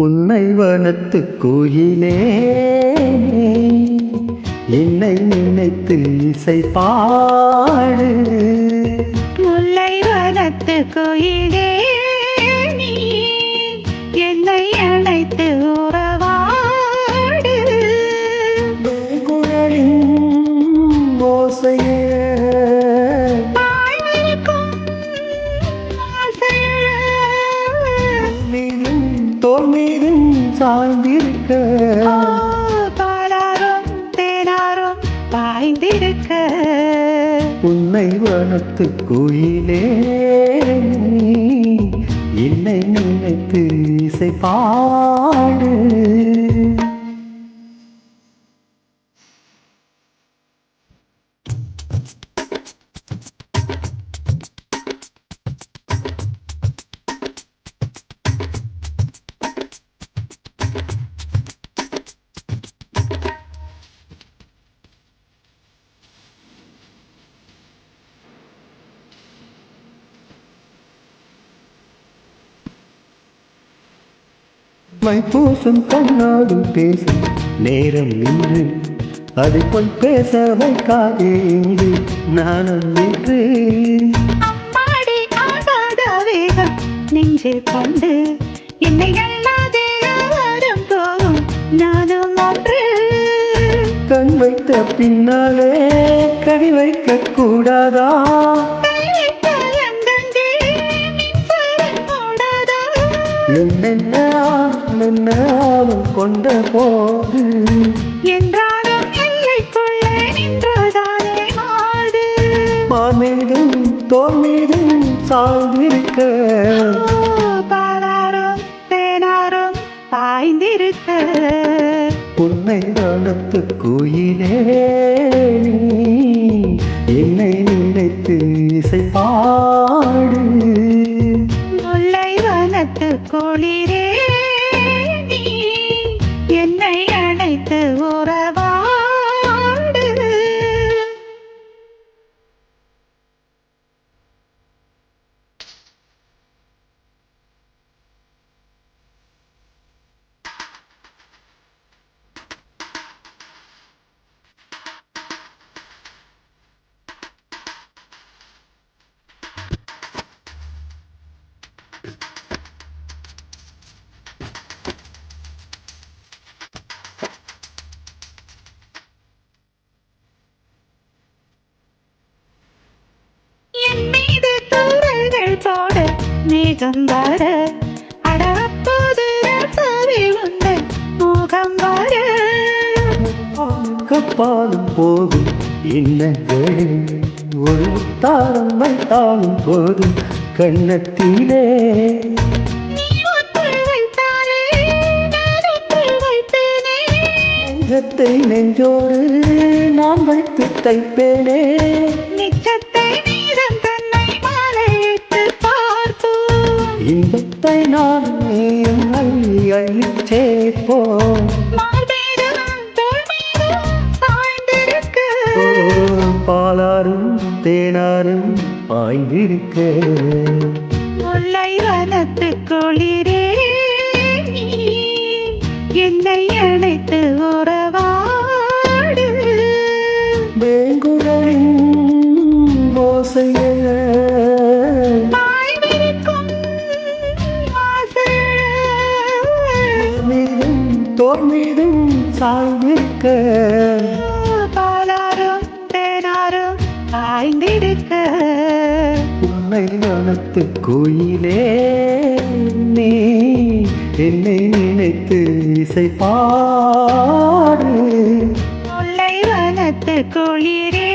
புன்னை வனத்து கோயிலே என்னை நினைத்து இசை பாடு. முல்லை வனத்து கோயிலே நீ என்னை அழைத்து உறவாடு. குழலின் ஓசையே தோல் மீதும் சாய்ந்திருக்க பாலாரும் தேனாரும் பாய்ந்திருக்க. உன்னை வனத்து கோயிலே என்னை நினைத்து இசை பாடு. மைப்பூசும் கண்ணாடும் பேசும் நேரம் நின்று அதை போய் பேச வைக்காதே இங்கு நானும் நின்று. அம்மாடி ஆகாத வேகம் நெஞ்சில் கொண்டு என்னை அல்லாதே வரும் போகும் நானும் ஒன்று. கண் வைத்த பின்னாலே கை வைக்க கூடாதா? என்ன கொண்ட போது என்றாலும் எல்லைக்குள்ளே நின்றதானே மாடு. மாமீதும் தோல் மீதும் சாய்ந்திருக்க பாலாரும் தேனாரும் பாய்ந்திருக்க. உன்னை வனத்து கோயிலே என்னை நினைத்து இசை பாடு. முல்லை வனத்து கோளிரே நீ என்னை அழைத்து உறவாடு. போட மேகம் வர அடப்போது ரசவி உண்டு மோகம் வர. கப்பாலும் போகும் எண்ணங்களே ஒரு தாரம் வைத்தாலும் போதும் கண்ணத்திலே. நீ ஒன்று வைத்தாலே நான் ஒன்று வைப்பேனே. நெஞ்சத்தை நெஞ்சோடு நான் வைத்து தைப்பேனே. நிச்சத்தை நீரம் தன்னை மாலையிட்டு பார்ப்போம். இன்பத்தை நான் நீயும் அள்ளி அள்ளி சேர்ப்போம். பாலாரும் தேனாரும் பாய்ந்திருக்க. முல்லை வனத்து குளிரே நீ என்னை அழைத்து உறவாடு. வேங்குழலின் ஓசையே மீதும் தோல் மீதும் சாய்ந்திருக்க. பாலாரும் தேனாரும் பாய்ந்திருக்க. உன்னை வனத்து கோயிலே நீ என்னை நினைத்து இசை பாடு. முல்லை வனத்து குளிரே